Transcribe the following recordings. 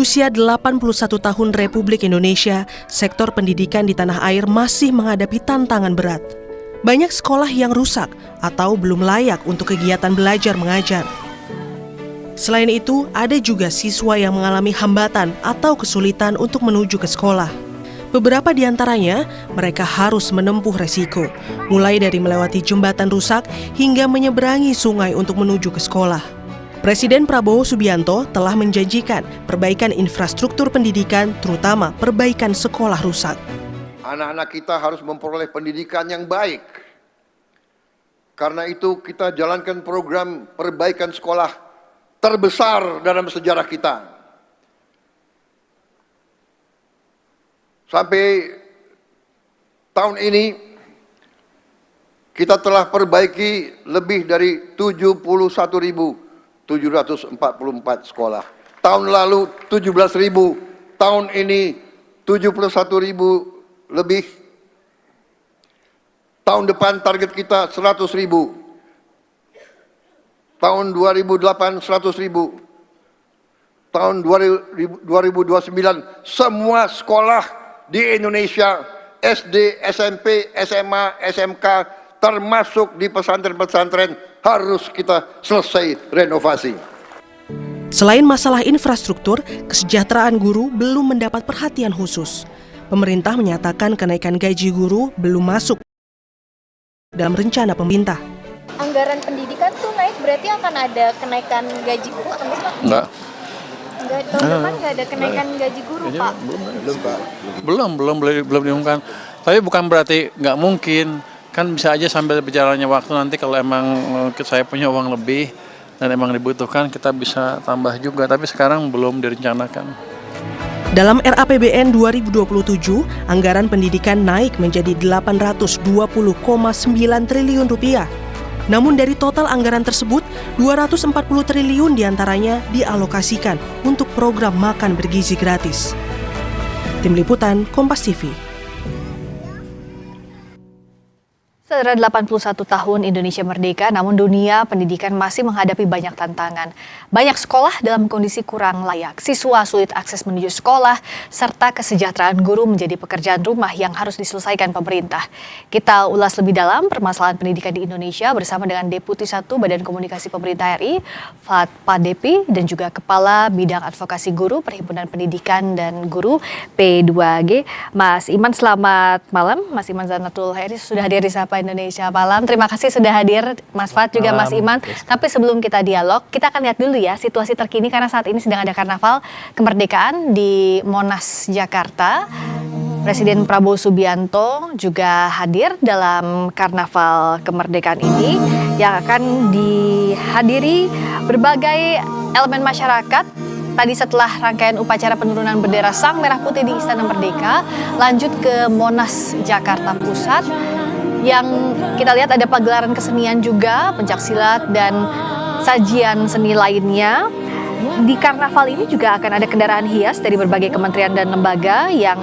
usia 81 tahun Republik Indonesia, sektor pendidikan di tanah air masih menghadapi tantangan berat. Banyak sekolah yang rusak atau belum layak untuk kegiatan belajar mengajar. Selain itu, ada juga siswa yang mengalami hambatan atau kesulitan untuk menuju ke sekolah. Beberapa di antaranya, mereka harus menempuh resiko, mulai dari melewati jembatan rusak hingga menyeberangi sungai untuk menuju ke sekolah. Presiden Prabowo Subianto telah menjanjikan perbaikan infrastruktur pendidikan, terutama perbaikan sekolah rusak. Anak-anak kita harus memperoleh pendidikan yang baik. Karena itu kita jalankan program perbaikan sekolah terbesar dalam sejarah kita. Sampai tahun ini kita telah perbaiki lebih dari 71.744 sekolah. Tahun lalu 17.000, tahun ini 71.000 lebih. Tahun depan target kita 100.000. Tahun 2008 100.000. Tahun 2029 semua sekolah di Indonesia, SD, SMP, SMA, SMK, termasuk di pesantren-pesantren harus kita selesai renovasi. Selain masalah infrastruktur, kesejahteraan guru belum mendapat perhatian khusus. Pemerintah menyatakan kenaikan gaji guru belum masuk dalam rencana pemerintah. Anggaran pendidikan tuh naik, berarti akan ada kenaikan gaji guru atau enggak? Enggak. Enggak, tahun depan enggak ada kenaikan gaji guru, Pak? Belum diumumkan. Tapi bukan berarti nggak mungkin. Kan bisa aja sambil berjalannya waktu nanti kalau emang saya punya uang lebih dan emang dibutuhkan kita bisa tambah juga. Tapi sekarang belum direncanakan. Dalam RAPBN 2027, anggaran pendidikan naik menjadi 820,9 triliun rupiah. Namun dari total anggaran tersebut, 240 triliun diantaranya dialokasikan untuk program makan bergizi gratis. Tim Liputan, Kompas TV. Setelah 81 tahun Indonesia merdeka, namun dunia pendidikan masih menghadapi banyak tantangan. Banyak sekolah dalam kondisi kurang layak, siswa sulit akses menuju sekolah, serta kesejahteraan guru menjadi pekerjaan rumah yang harus diselesaikan pemerintah. Kita ulas lebih dalam permasalahan pendidikan di Indonesia bersama dengan Deputi 1 Badan Komunikasi Pemerintah RI, Pak Depi, dan juga Kepala Bidang Advokasi Guru Perhimpunan Pendidikan dan Guru P2G, Mas Iman. Selamat malam, Mas Iman Zanatul Hairi sudah hadir di Sapa Indonesia Malam. Terima kasih sudah hadir, Mas Fat juga Mas Iman. Tapi sebelum kita dialog, kita akan lihat dulu ya situasi terkini karena saat ini sedang ada Karnaval Kemerdekaan di Monas, Jakarta. Presiden Prabowo Subianto juga hadir dalam Karnaval Kemerdekaan ini yang akan dihadiri berbagai elemen masyarakat. Tadi setelah rangkaian upacara penurunan bendera Sang Merah Putih di Istana Merdeka, lanjut ke Monas, Jakarta Pusat, yang kita lihat ada pagelaran kesenian juga, pencaksilat dan sajian seni lainnya. Di karnaval ini juga akan ada kendaraan hias dari berbagai kementerian dan lembaga yang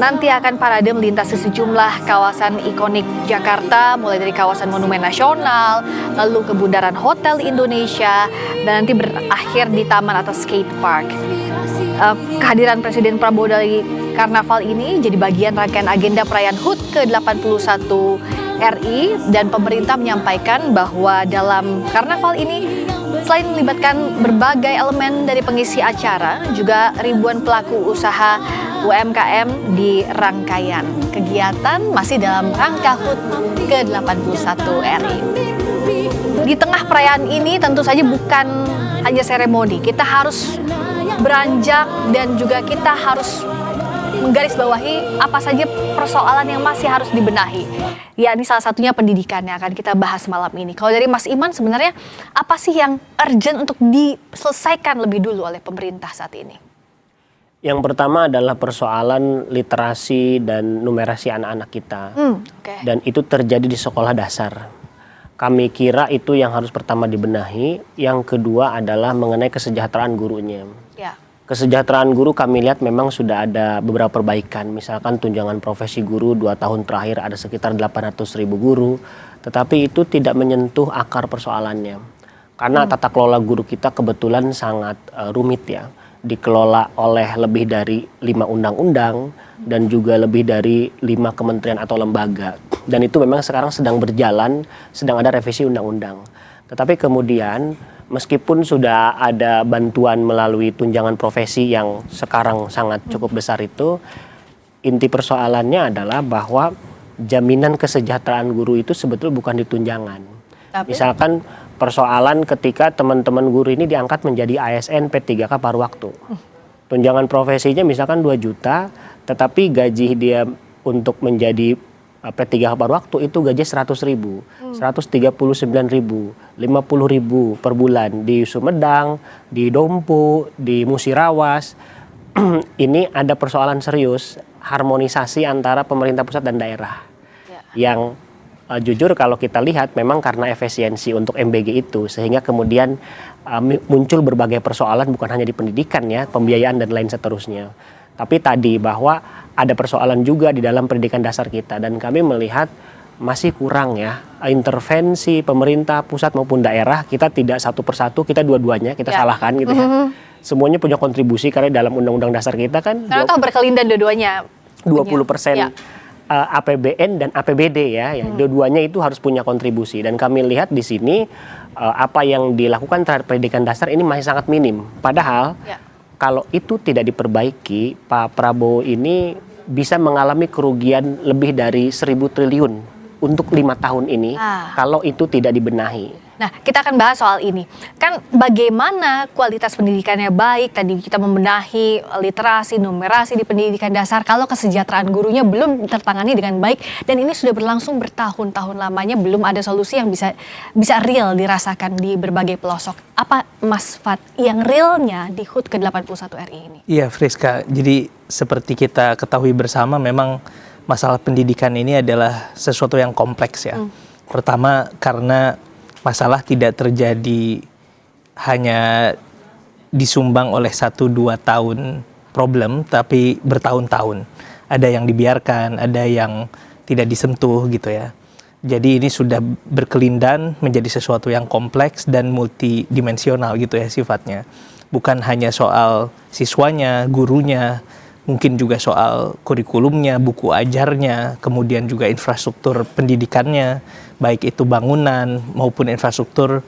nanti akan parade melintasi sejumlah kawasan ikonik Jakarta, mulai dari kawasan Monumen Nasional, lalu ke Bundaran Hotel Indonesia, dan nanti berakhir di Taman atau Skate Park. Kehadiran Presiden Prabowo dari Karnaval ini jadi bagian rangkaian agenda perayaan HUT ke-81 RI, dan pemerintah menyampaikan bahwa dalam Karnaval ini selain melibatkan berbagai elemen dari pengisi acara, juga ribuan pelaku usaha UMKM di rangkaian kegiatan masih dalam rangka HUT ke-81 RI. Di tengah perayaan ini tentu saja bukan hanya seremoni, kita harus beranjak dan juga kita harus menggarisbawahi apa saja persoalan yang masih harus dibenahi. Ya, ini salah satunya pendidikan yang akan kita bahas malam ini. Kalau dari Mas Iman, sebenarnya apa sih yang urgent untuk diselesaikan lebih dulu oleh pemerintah saat ini? Yang pertama adalah persoalan literasi dan numerasi anak-anak kita. Dan itu terjadi di sekolah dasar. Kami kira itu yang harus pertama dibenahi. Yang kedua adalah mengenai kesejahteraan gurunya. Ya. Kesejahteraan guru kami lihat memang sudah ada beberapa perbaikan. Misalkan tunjangan profesi guru 2 tahun terakhir ada sekitar 800.000 guru. Tetapi itu tidak menyentuh akar persoalannya. Karena tata kelola guru kita kebetulan sangat rumit ya. dikelola oleh lebih dari 5 undang-undang dan juga lebih dari 5 kementerian atau lembaga. Dan itu memang sekarang sedang berjalan, sedang ada revisi undang-undang. Tetapi kemudian meskipun sudah ada bantuan melalui tunjangan profesi yang sekarang sangat cukup besar itu, inti persoalannya adalah bahwa jaminan kesejahteraan guru itu sebetulnya bukan di tunjangan. Misalkan persoalan ketika teman-teman guru ini diangkat menjadi ASN P3K paruh waktu. Tunjangan profesinya misalkan 2 juta, tetapi gaji dia untuk menjadi P3K paruh waktu itu gaji 100.000, 139.000, 50.000 per bulan di Sumedang, di Dompu, di Musirawas. Ini ada persoalan serius harmonisasi antara pemerintah pusat dan daerah. Yang jujur kalau kita lihat memang karena efisiensi untuk MBG itu sehingga kemudian muncul berbagai persoalan bukan hanya di pendidikan ya, pembiayaan dan lain seterusnya. Tapi tadi bahwa ada persoalan juga di dalam pendidikan dasar kita dan kami melihat masih kurang ya intervensi pemerintah pusat maupun daerah. Kita tidak satu persatu, kita dua-duanya kita salahkan gitu ya. Semuanya punya kontribusi karena dalam undang-undang dasar kita kan karena tahu berkelindan dua-duanya 20% APBN dan APBD ya, dua-duanya itu harus punya kontribusi dan kami lihat di sini apa yang dilakukan terhadap pendidikan dasar ini masih sangat minim. Padahal kalau itu tidak diperbaiki, Pak Prabowo ini bisa mengalami kerugian lebih dari 1.000 triliun untuk 5 tahun ini kalau itu tidak dibenahi. Nah, kita akan bahas soal ini. Kan bagaimana kualitas pendidikannya baik, tadi kita membenahi literasi, numerasi di pendidikan dasar, kalau kesejahteraan gurunya belum tertangani dengan baik, dan ini sudah berlangsung bertahun-tahun lamanya, belum ada solusi yang bisa real dirasakan di berbagai pelosok. Apa Mas Fat yang realnya di HUT ke-81 RI ini? Iya, Friska. Jadi seperti kita ketahui bersama, memang masalah pendidikan ini adalah sesuatu yang kompleks ya. Pertama karena masalah tidak terjadi hanya disumbang oleh 1-2 tahun problem, tapi bertahun-tahun. Ada yang dibiarkan, ada yang tidak disentuh gitu ya. Jadi ini sudah berkelindan menjadi sesuatu yang kompleks dan multidimensional gitu ya sifatnya. Bukan hanya soal siswanya, gurunya, mungkin juga soal kurikulumnya, buku ajarnya, kemudian juga infrastruktur pendidikannya, baik itu bangunan maupun infrastruktur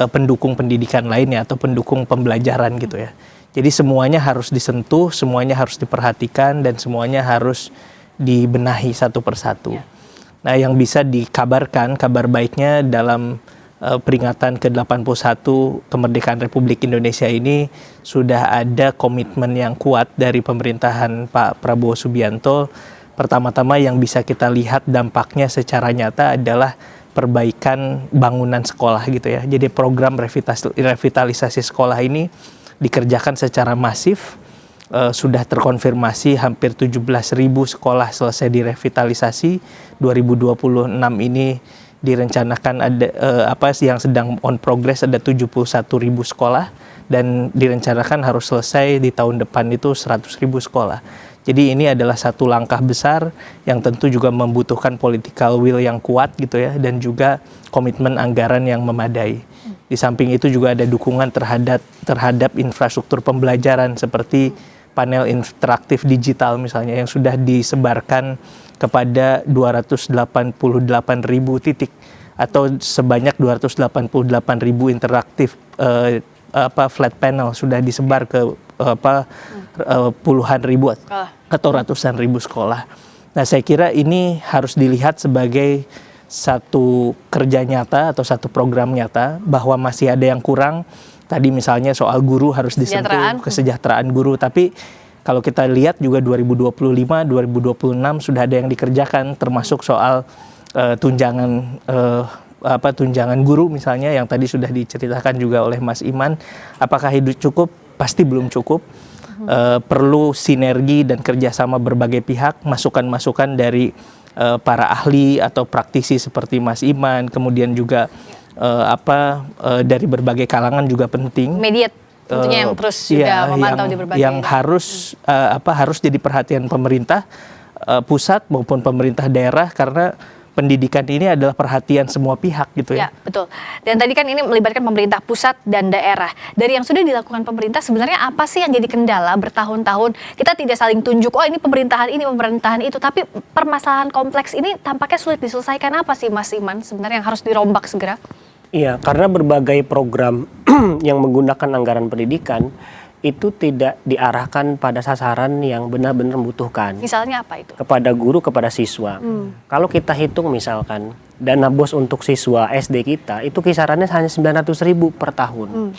pendukung pendidikan lainnya atau pendukung pembelajaran gitu ya. Jadi semuanya harus disentuh, semuanya harus diperhatikan dan semuanya harus dibenahi satu persatu. Nah, yang bisa dikabarkan, kabar baiknya dalam peringatan ke-81 kemerdekaan Republik Indonesia ini sudah ada komitmen yang kuat dari pemerintahan Pak Prabowo Subianto. Pertama-tama yang bisa kita lihat dampaknya secara nyata adalah perbaikan bangunan sekolah gitu ya. Jadi program revitalisasi sekolah ini dikerjakan secara masif. Sudah terkonfirmasi hampir 17.000 sekolah selesai direvitalisasi. 2026 ini direncanakan ada yang sedang on progress ada 71.000 sekolah dan direncanakan harus selesai di tahun depan itu 100.000 sekolah. Jadi ini adalah satu langkah besar yang tentu juga membutuhkan political will yang kuat gitu ya dan juga komitmen anggaran yang memadai. Di samping itu juga ada dukungan terhadap infrastruktur pembelajaran seperti panel interaktif digital misalnya yang sudah disebarkan kepada 288.000 titik atau sebanyak 288.000 interaktif flat panel sudah disebar ke puluhan ribu atau ratusan ribu sekolah. Nah, saya kira ini harus dilihat sebagai satu kerja nyata atau satu program nyata bahwa masih ada yang kurang. Tadi misalnya soal guru harus disentuh, kesejahteraan guru, tapi kalau kita lihat juga 2025, 2026 sudah ada yang dikerjakan termasuk soal tunjangan tunjangan guru misalnya yang tadi sudah diceritakan juga oleh Mas Iman. Apakah itu cukup? Pasti belum cukup. Perlu sinergi dan kerjasama berbagai pihak, masukan-masukan dari para ahli atau praktisi seperti Mas Iman, kemudian juga dari berbagai kalangan juga penting. Media tentunya yang terus juga memantau di berbagai yang harus jadi perhatian pemerintah pusat maupun pemerintah daerah karena pendidikan ini adalah perhatian semua pihak gitu ya. Ya, betul. Dan tadi kan ini melibatkan pemerintah pusat dan daerah. Dari yang sudah dilakukan pemerintah, sebenarnya apa sih yang jadi kendala bertahun-tahun? Kita tidak saling tunjuk, oh ini pemerintahan itu. Tapi permasalahan kompleks ini tampaknya sulit diselesaikan. Apa sih Mas Iman sebenarnya yang harus dirombak segera? Iya, karena berbagai program yang menggunakan anggaran pendidikan itu tidak diarahkan pada sasaran yang benar-benar membutuhkan. Misalnya apa itu? Kepada guru, kepada siswa. Kalau kita hitung misalkan dana BOS untuk siswa SD kita itu kisarannya hanya 900.000 per tahun.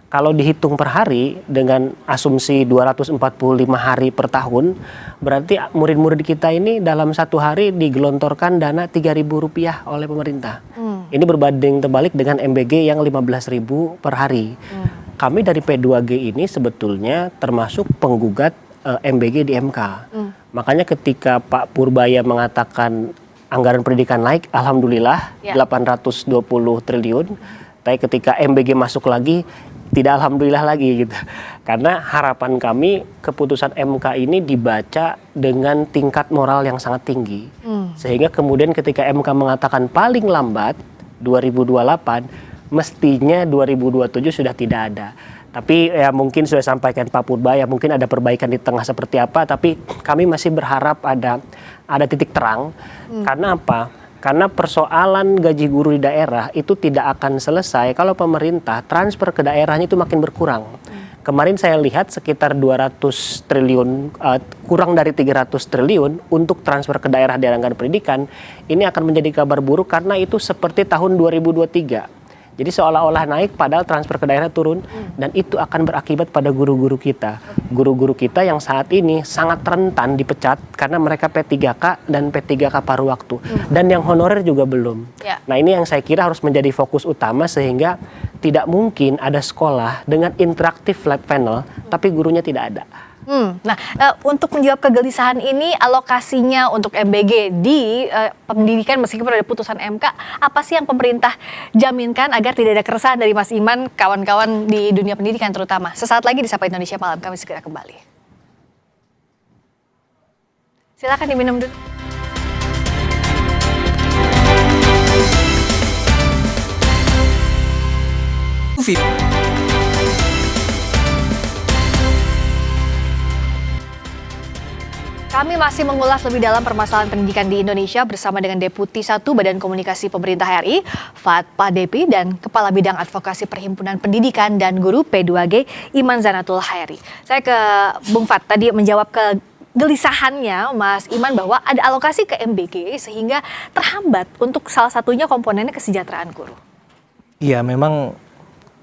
Kalau dihitung per hari dengan asumsi 245 hari per tahun, berarti murid-murid kita ini dalam satu hari digelontorkan dana Rp3.000 oleh pemerintah. Ini berbanding terbalik dengan MBG yang 15.000 per hari. Kami dari P2G ini sebetulnya termasuk penggugat MBG di MK. Makanya ketika Pak Purbaya mengatakan anggaran pendidikan naik, alhamdulillah 820 triliun. Tapi ketika MBG masuk lagi, tidak alhamdulillah lagi gitu. Karena harapan kami keputusan MK ini dibaca dengan tingkat moral yang sangat tinggi. Sehingga kemudian ketika MK mengatakan paling lambat 2028, mestinya 2027 sudah tidak ada. Tapi ya mungkin sudah sampaikan Pak Purbaya, mungkin ada perbaikan di tengah seperti apa, tapi kami masih berharap ada titik terang. Karena apa? Karena persoalan gaji guru di daerah itu tidak akan selesai kalau pemerintah transfer ke daerahnya itu makin berkurang. Kemarin saya lihat sekitar 200 triliun, kurang dari 300 triliun untuk transfer ke daerah di anggaran pendidikan. Ini akan menjadi kabar buruk karena itu seperti tahun 2023. Jadi seolah-olah naik padahal transfer ke daerah turun, dan itu akan berakibat pada guru-guru kita. Guru-guru kita yang saat ini sangat rentan dipecat karena mereka P3K dan P3K paruh waktu. Dan yang honorer juga belum. Nah ini yang saya kira harus menjadi fokus utama sehingga tidak mungkin ada sekolah dengan interaktif lab panel tapi gurunya tidak ada. Nah, untuk menjawab kegelisahan ini, alokasinya untuk MBG di pendidikan meskipun ada putusan MK, apa sih yang pemerintah jaminkan agar tidak ada keresahan dari Mas Iman, kawan-kawan di dunia pendidikan terutama? Sesaat lagi di Sapa Indonesia Malam, kami segera kembali. Silakan diminum dulu. Kami masih mengulas lebih dalam permasalahan pendidikan di Indonesia bersama dengan Deputi 1 Badan Komunikasi Pemerintah RI, Fat Padepi, dan Kepala Bidang Advokasi Perhimpunan Pendidikan dan Guru P2G, Iman Zanatul Hairi. Saya ke Bung Fat, tadi menjawab kegelisahannya Mas Iman bahwa ada alokasi ke MBG sehingga terhambat untuk salah satunya komponennya kesejahteraan guru. Iya, memang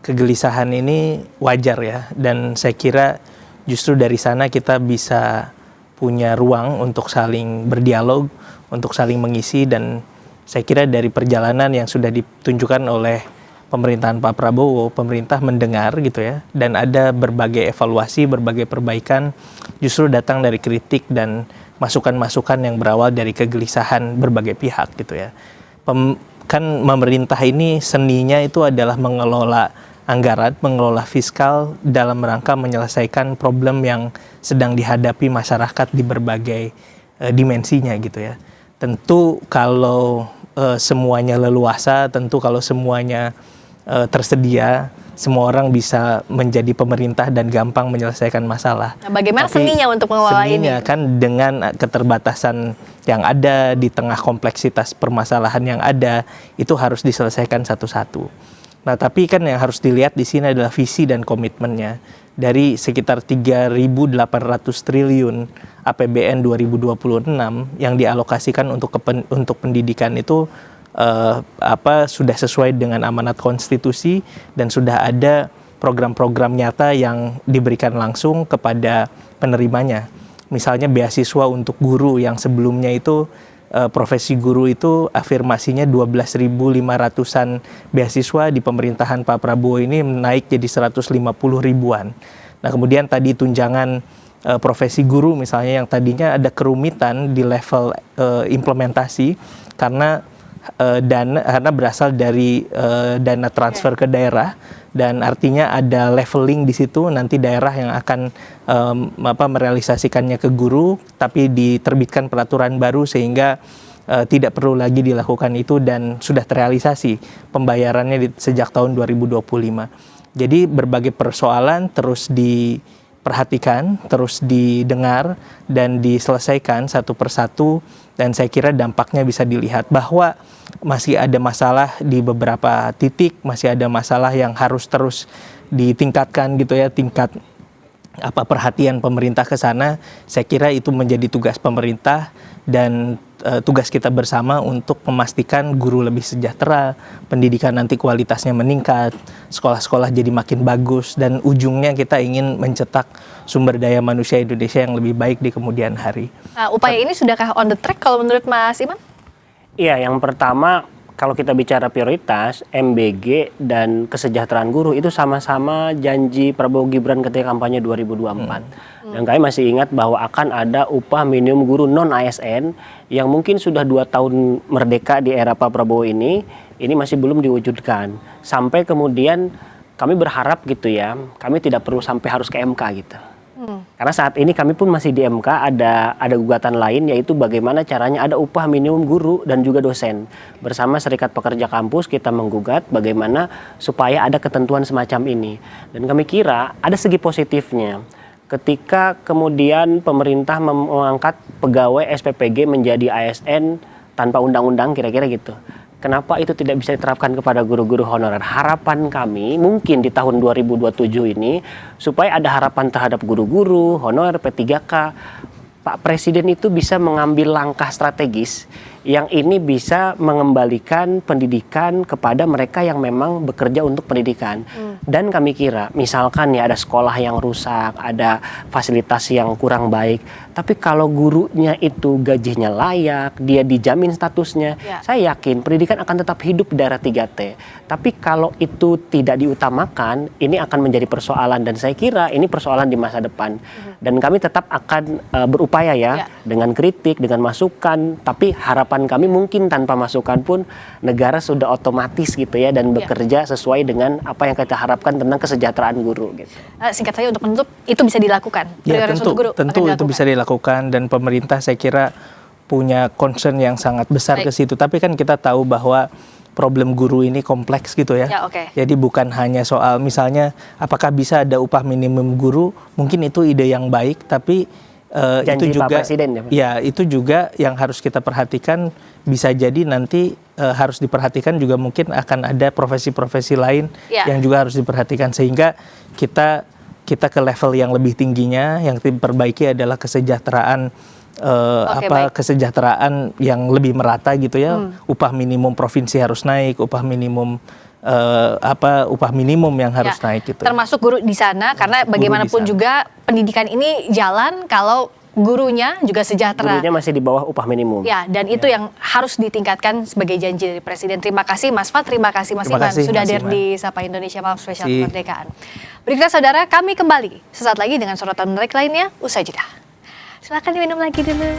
kegelisahan ini wajar ya, dan saya kira justru dari sana kita bisa punya ruang untuk saling berdialog, untuk saling mengisi, dan saya kira dari perjalanan yang sudah ditunjukkan oleh pemerintahan Pak Prabowo, pemerintah mendengar gitu ya, dan ada berbagai evaluasi, berbagai perbaikan justru datang dari kritik dan masukan-masukan yang berawal dari kegelisahan berbagai pihak gitu ya. Kan pemerintah ini seninya itu adalah mengelola anggaran, mengelola fiskal dalam rangka menyelesaikan problem yang sedang dihadapi masyarakat di berbagai dimensinya gitu ya. Tentu kalau semuanya leluasa, tentu kalau semuanya tersedia, semua orang bisa menjadi pemerintah dan gampang menyelesaikan masalah. Nah, bagaimana tapi seninya untuk mengelola ini? Seninya kan dengan keterbatasan yang ada di tengah kompleksitas permasalahan yang ada, itu harus diselesaikan satu-satu. Nah, tapi kan yang harus dilihat di sini adalah visi dan komitmennya. Dari sekitar 3.800 triliun APBN 2026 yang dialokasikan untuk pendidikan itu sudah sesuai dengan amanat konstitusi dan sudah ada program-program nyata yang diberikan langsung kepada penerimanya. Misalnya beasiswa untuk guru yang sebelumnya itu profesi guru itu afirmasinya 12.500-an beasiswa, di pemerintahan Pak Prabowo ini naik jadi 150 ribuan. Nah, kemudian tadi tunjangan profesi guru misalnya yang tadinya ada kerumitan di level implementasi karena karena berasal dari dana transfer ke daerah, dan artinya ada leveling di situ, nanti daerah yang akan merealisasikannya ke guru, tapi diterbitkan peraturan baru sehingga tidak perlu lagi dilakukan itu dan sudah terrealisasi pembayarannya sejak tahun 2025. Jadi berbagai persoalan terus diperhatikan, terus didengar dan diselesaikan satu persatu, dan saya kira dampaknya bisa dilihat bahwa masih ada masalah di beberapa titik, masih ada masalah yang harus terus ditingkatkan gitu ya, tingkat perhatian pemerintah ke sana. Saya kira itu menjadi tugas pemerintah dan tugas kita bersama untuk memastikan guru lebih sejahtera, pendidikan nanti kualitasnya meningkat, sekolah-sekolah jadi makin bagus, dan ujungnya kita ingin mencetak sumber daya manusia Indonesia yang lebih baik di kemudian hari. Upaya ini sudahkah on the track kalau menurut Mas Iman? Iya, yang pertama kalau kita bicara prioritas, MBG dan kesejahteraan guru itu sama-sama janji Prabowo Gibran ketika kampanye 2024. Dan kami masih ingat bahwa akan ada upah minimum guru non-ASN yang mungkin sudah 2 tahun merdeka di era Pak Prabowo ini masih belum diwujudkan. Sampai kemudian kami berharap gitu ya, kami tidak perlu sampai harus ke MK gitu. Karena saat ini kami pun masih di MK, ada gugatan lain, yaitu bagaimana caranya ada upah minimum guru dan juga dosen. Bersama Serikat Pekerja Kampus kita menggugat bagaimana supaya ada ketentuan semacam ini. Dan kami kira ada segi positifnya. Ketika kemudian pemerintah mengangkat pegawai SPPG menjadi ASN tanpa undang-undang, kira-kira gitu. Kenapa itu tidak bisa diterapkan kepada guru-guru honorer? Harapan kami mungkin di tahun 2027 ini supaya ada harapan terhadap guru-guru honorer P3K. Pak Presiden itu bisa mengambil langkah strategis yang ini bisa mengembalikan pendidikan kepada mereka yang memang bekerja untuk pendidikan. Dan kami kira misalkan ya ada sekolah yang rusak, ada fasilitas yang kurang baik, tapi kalau gurunya itu gajinya layak, dia dijamin statusnya, saya yakin pendidikan akan tetap hidup di daerah 3T. Tapi kalau itu tidak diutamakan, ini akan menjadi persoalan, dan saya kira ini persoalan di masa depan. Dan kami tetap akan berupaya ya dengan kritik, dengan masukan, tapi harapan kami mungkin tanpa masukan pun negara sudah otomatis gitu ya, dan bekerja sesuai dengan apa yang kita harapkan tentang kesejahteraan guru gitu. Singkat saja untuk menutup, itu bisa dilakukan? Ya tentu itu bisa dilakukan, dan pemerintah saya kira punya concern yang sangat besar ke situ. Tapi kan kita tahu bahwa problem guru ini kompleks gitu ya. Jadi bukan hanya soal misalnya apakah bisa ada upah minimum guru, mungkin itu ide yang baik, tapi itu juga itu juga yang harus kita perhatikan. Bisa jadi nanti harus diperhatikan juga, mungkin akan ada profesi-profesi lain yang juga harus diperhatikan, sehingga kita ke level yang lebih tingginya. Yang diperbaiki adalah kesejahteraan kesejahteraan yang lebih merata gitu ya. Upah minimum provinsi harus naik, upah minimum yang harus naik gitu. Termasuk guru di sana, karena bagaimanapun juga pendidikan ini jalan kalau gurunya juga sejahtera. Gurunya masih di bawah upah minimum. Ya, dan itu yang harus ditingkatkan sebagai janji dari Presiden. Terima kasih Mas Fad, terima kasih Mas Iman sudah hadir di Sapa Indonesia Malam Spesial Kemerdekaan. Berikutnya saudara, kami kembali sesaat lagi dengan sorotan menarik lainnya usai jeda. Silakan diminum lagi dulu.